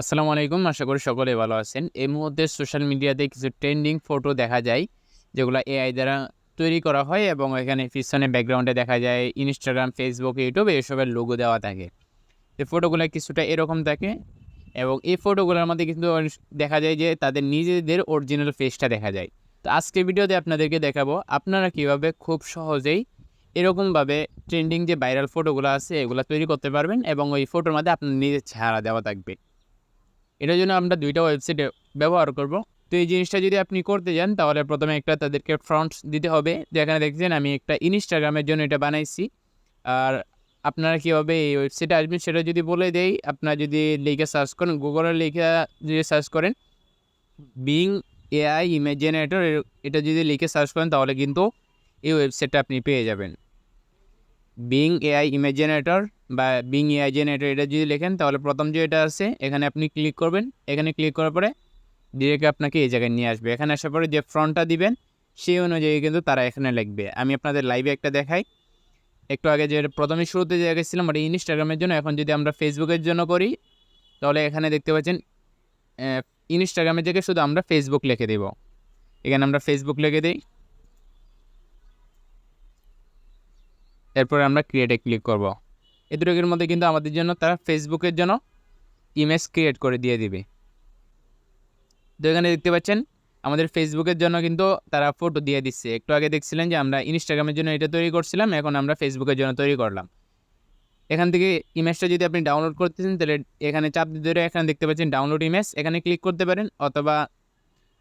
আসসালামু আলাইকুম। আশা করি সকলেই ভালো আছেন। এই মুহূর্তে সোশ্যাল মিডিয়াতে কিছু ট্রেন্ডিং ফটো দেখা যায়, যেগুলা এআই দ্বারা তৈরি করা হয় এবং এখানে পিছনে ব্যাকগ্রাউন্ডে দেখা যায় Instagram, Facebook, YouTube এসবের লোগো দেওয়া থাকে। এই ফটোগুলা কিছুটা এরকম থাকে এবং এই ফটোগুলোর মধ্যে কিন্তু দেখা যায় যে তাদের নিজেদের অরিজিনাল ফেসটা দেখা যায়। তো আজকের ভিডিওতে আপনাদেরকে দেখাবো আপনারা কিভাবে খুব সহজেই এরকমভাবে ট্রেন্ডিং যে ভাইরাল ফটোগুলো আছে এগুলা তৈরি করতে পারবেন এবং ওই ফটোর মধ্যে আপনার নিজের চেহারা দেওয়া থাকবে। এটার জন্য আমরা ২ টা ওয়েবসাইট ব্যবহার করব। তো এই জিনিসটা যদি আপনি করতে যান তাহলে প্রথমে একটা তাদেরকে ফ্রন্ট দিতে হবে। যেখানে দেখছেন আমি একটা Instagram-এর জন্য এটা বানাইছি। আর আপনারা কীভাবে এই ওয়েবসাইটে আসবেন সেটা যদি বলে দেই, আপনারা যদি লিখে সার্চ করেন, গুগলে লিখে যদি সার্চ করেন বিং এআই ইমেজ জেনারেটর এটা যদি লিখে সার্চ করেন তাহলে কিন্তু এই ওয়েবসাইটটা আপনি পেয়ে যাবেন। বিং এআই ইমেজ জেনারেটর বা বিং এআই জেনারেটর এটা যদি লেখেন তাহলে প্রথম যে এটা আছে এখানে আপনি ক্লিক করবেন। এখানে ক্লিক করার পরে ডিরেক্ট আপনাকে এই জায়গায় নিয়ে আসবে। এখানে আসার পরে যে ফ্রন্টটা দিবেন সেই অনুযায়ী কিন্তু তারা এখানে লিখবে। আমি আপনাদের লাইভে একটা দেখাই। একটু আগে যে প্রথমে শুরুতে যে গেছিলাম ওটা Instagram-এর জন্য, এখন যদি আমরা Facebook-এর জন্য করি তাহলে এখানে দেখতে পাচ্ছেন Instagram-এর জায়গায় শুধু আমরা Facebook লিখে দেব। এখানে আমরা Facebook লিখে দিই। এরপরে আমরা ক্রিয়েটে ক্লিক করব। এই দুটোর মধ্যে কিন্তু আমাদের জন্য তারা ফেসবুকের জন্য ইমেজ ক্রিয়েট করে দিয়ে দিবে। তো এখানে দেখতে পাচ্ছেন আমাদের ফেসবুকের জন্য কিন্তু তারা ফটো দিয়ে দিচ্ছে। একটু আগে দেখছিলেন যে আমরা Instagram-এর জন্য এটা তৈরি করছিলাম, এখন আমরা ফেসবুকের জন্য তৈরি করলাম। এখান থেকে ইমেজটা যদি আপনি ডাউনলোড করতেছেন তাহলে এখানে চাপ দিয়ে ধরে এখানে দেখতে পাচ্ছেন ডাউনলোড ইমেজ, এখানে ক্লিক করতে পারেন। অথবা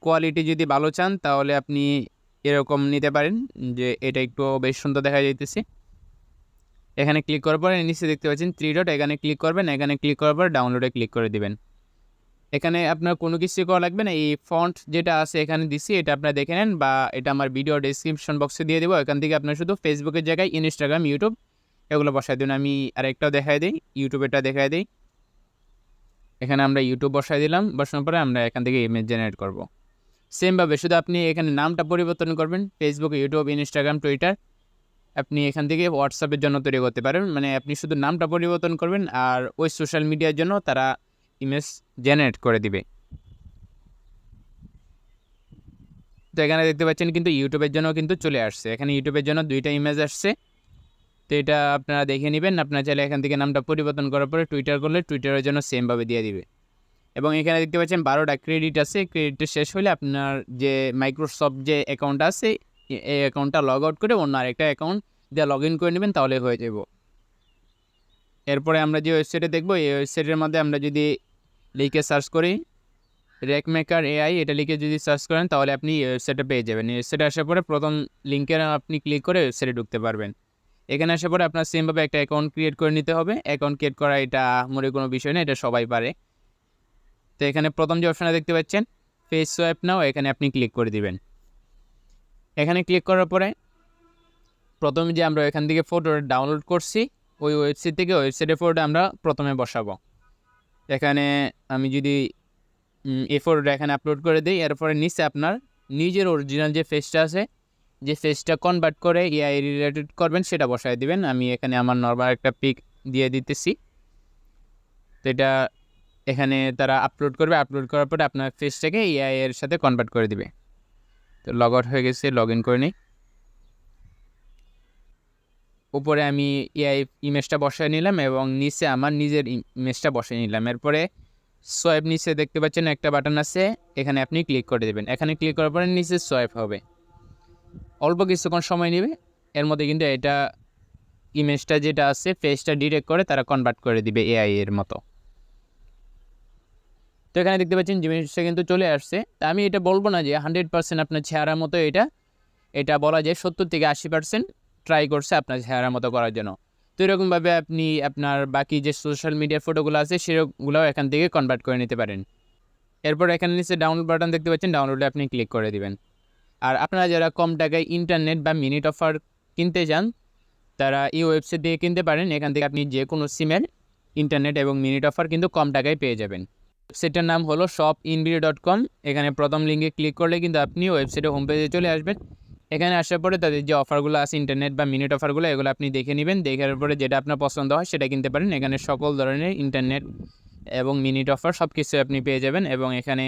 কোয়ালিটি যদি ভালো চান তাহলে আপনি এরকম নিতে পারেন যে এটা একটু বেশ সুন্দর দেখা যাইতেছে। এখানে ক্লিক করার পরে নিচে দেখতে পাচ্ছেন 3 ডট, এখানে ক্লিক করবেন। এখানে ক্লিক করার পর ডাউনলোডে ক্লিক করে দিবেন। এখানে আপনার কোনো কিছু করা লাগবে না। এই ফন্ট যেটা আছে এখানে দিছি এটা আপনারা দেখে নেন, বা এটা আমার ভিডিও ডেসক্রিপশন বক্সে দিয়ে দেবো। এখান থেকে আপনার শুধু ফেসবুকের জায়গায় Instagram, YouTube এগুলো বসাই দিন। আমি আরেকটাও দেখাই দিই, ইউটিউবেরটা দেখাই দিই। এখানে আমরা ইউটিউব বসাই দিলাম। বসানোর পরে আমরা এখান থেকে ইমেজ জেনারেট করব। সেমভাবে শুধু আপনি এখানে নামটা পরিবর্তন করবেন। ফেসবুক, ইউটিউব, Instagram, টুইটার আপনি এখান থেকে হোয়াটসঅ্যাপের জন্য তৈরি করতে পারেন। মানে আপনি শুধু নামটা পরিবর্তন করবেন আর ওই সোশ্যাল মিডিয়ার জন্য তারা ইমেজ জেনারেট করে দিবে। তো এখানে দেখতে পাচ্ছেন কিন্তু ইউটিউবের জন্য কিন্তু চলে আসছে। এখানে ইউটিউবের জন্য 2টা ইমেজ আসছে। তো এটা আপনারা দেখে নেবেন। আপনারা চাইলে এখান থেকে নামটা পরিবর্তন করার পরে টুইটার করলে টুইটারের জন্য সেমভাবে দিয়ে দিবে। এবং এখানে দেখতে পাচ্ছেন 12টা ক্রেডিট আছে। ক্রেডিটটা শেষ হলে আপনার যে মাইক্রোসফট যে অ্যাকাউন্ট আছে এই অ্যাকাউন্টটা লগ আউট করে অন্য আরেকটা অ্যাকাউন্ট দিয়ে লগ ইন করে নেবেন, তাহলে হয়ে যাব। এরপরে আমরা যে ওয়েবসাইটে দেখব, এই ওয়েবসাইটের মধ্যে আমরা যদি লিখে সার্চ করি রেকমেকার এআই, এটা লিখে যদি সার্চ করেন তাহলে আপনি এই ওয়েবসাইটে পেয়ে যাবেন। এই ওয়েবসাইটে আসার পরে প্রথম লিঙ্কে আপনি ক্লিক করে ওয়েবসাইটে ঢুকতে পারবেন। এখানে আসার পরে আপনার সেমভাবে একটা অ্যাকাউন্ট ক্রিয়েট করে নিতে হবে। অ্যাকাউন্ট ক্রিয়েট করা এটা মনে কোনো বিষয় না, এটা সবাই পারে। তো এখানে প্রথম যে অপশানটা দেখতে পাচ্ছেন ফেস সোয়াইপ নাও, এখানে আপনি ক্লিক করে দিবেন। এখানে ক্লিক করার পরে প্রথমে যে আমরা এখান থেকে ফটোটা ডাউনলোড করছি ওই ওয়েবসাইট থেকে ওয়েবসাইটের ফটোটা আমরা প্রথমে বসাবো। এখানে আমি যদি এই ফটোটা এখানে আপলোড করে দিই, এরপরে নিচে আপনার নিজের অরিজিনাল যে ফেসটা আছে, যে ফেসটা কনভার্ট করে এআই রিলেটেড করবেন সেটা বসায় দিবেন। আমি এখানে আমার নর্মাল একটা পিক দিয়ে দিতেছি। তো এটা এখানে তারা আপলোড করবে। আপলোড করার পরে আপনার ফেসটাকে এআই এর সাথে কনভার্ট করে দিবে। তো লগ আউট হয়ে গেছে, লগ ইন করে নিই। উপরে আমি এআই ইমেজটা বসায় নিলাম এবং নিচে আমার নিজের ইমেজটা বসায় নিলাম। এরপরে সোয়াইপ নিচে দেখতে পাচ্ছেন একটা বাটন আছে, এখানে আপনি ক্লিক করে দেবেন। এখানে ক্লিক করার পরে নিচে সোয়াইপ হবে, অল্প কিছুক্ষণ সময় নেবে। এর মধ্যে কিন্তু এটা ইমেজটা যেটা আছে ফেসটা ডিটেক্ট করে তারা কনভার্ট করে দিবে এআই এর মতো। তো এখানে দেখতে পাচ্ছেন জিনিসটা কিন্তু চলে আসছে। তা আমি এটা বলবো না যে 100% আপনার চেহারার মতো, এটা বলা যায় 70 থেকে 80% ট্রাই করছে আপনার চেহারার মতো করার জন্য। তো এরকমভাবে আপনি আপনার বাকি যে সোশ্যাল মিডিয়ার ফটোগুলো আছে সেগুলোও এখান থেকে কনভার্ট করে নিতে পারেন। এরপর এখানে নিচে ডাউনলোড বাটন দেখতে পাচ্ছেন, ডাউনলোডে আপনি ক্লিক করে দিবেন। আর আপনারা যারা কম টাকায় ইন্টারনেট বা মিনিট অফার কিনতে চান তারা এই ওয়েবসাইট দিয়ে কিনতে পারেন। এখান থেকে আপনি যে কোনো সিমের ইন্টারনেট এবং মিনিট অফার কিন্তু কম টাকায় পেয়ে যাবেন। ওয়েবসাইটের নাম হলো shopinvideo.com। এখানে প্রথম লিঙ্কে ক্লিক করলে কিন্তু আপনি ওয়েবসাইটে হোম পেজে চলে আসবেন। এখানে আসার পরে তাদের যে অফারগুলো আছে ইন্টারনেট বা মিনিট অফারগুলো এগুলো আপনি দেখে নেবেন। দেখার পরে যেটা আপনার পছন্দ হয় সেটা কিনতে পারেন। এখানে সকল ধরনের ইন্টারনেট এবং মিনিট অফার সব কিছু আপনি পেয়ে যাবেন। এবং এখানে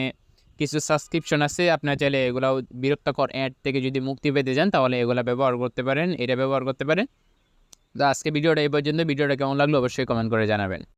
কিছু সাবস্ক্রিপশন আছে, আপনার চাইলে এগুলাও বিরক্তকর অ্যাড থেকে যদি মুক্তি পেতে চান তাহলে এগুলা ব্যবহার করতে পারেন, এটা ব্যবহার করতে পারেন। তো আজকে ভিডিওটা এই পর্যন্ত। ভিডিওটা কেমন লাগলো অবশ্যই কমেন্ট করে জানাবেন।